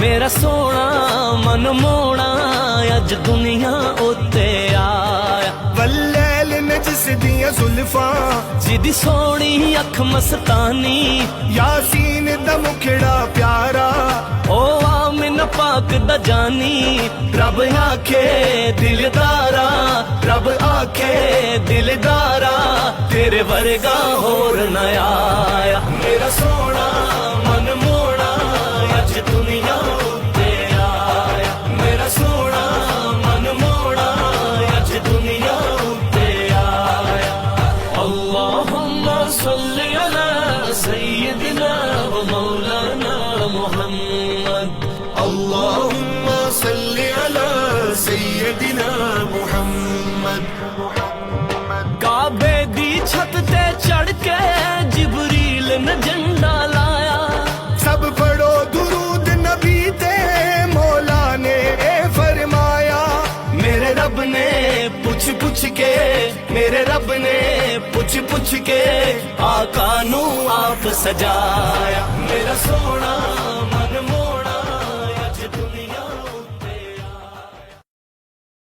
मेरा सोना मन मोना अज दुनिया उत्ते आया। वल्लैल ने जिस दियां जुल्फां जिदी सोनी अख मस्तानी यासीन दा मुखड़ा प्यारा ओ आमिन पाक दा जानी। रब आखे दिलदारा रब आखे दिलदारा तेरे वर्गा होर न आया। मेरा सोना मन मोना अज दुनिया उत्ते आया। मेरा सोना मन मोना अज दुनिया उत्ते आया। अल्लाहुम्मा सल्ली अला सय्यिदिना व मौलाना मुहम्मद। अल्लाहुम्मा सल्ली अला सय्यदिना मुहम्मद। काबे दी छत ते चढ़ के जिबरील ने झंडा लाया। सब पढ़ो दुरूद नबी ते मौला ने फरमाया। मेरे रब ने पूछ पूछ के मेरे रब ने पूछ पूछ के आका नू आप सजाया। मेरा सोना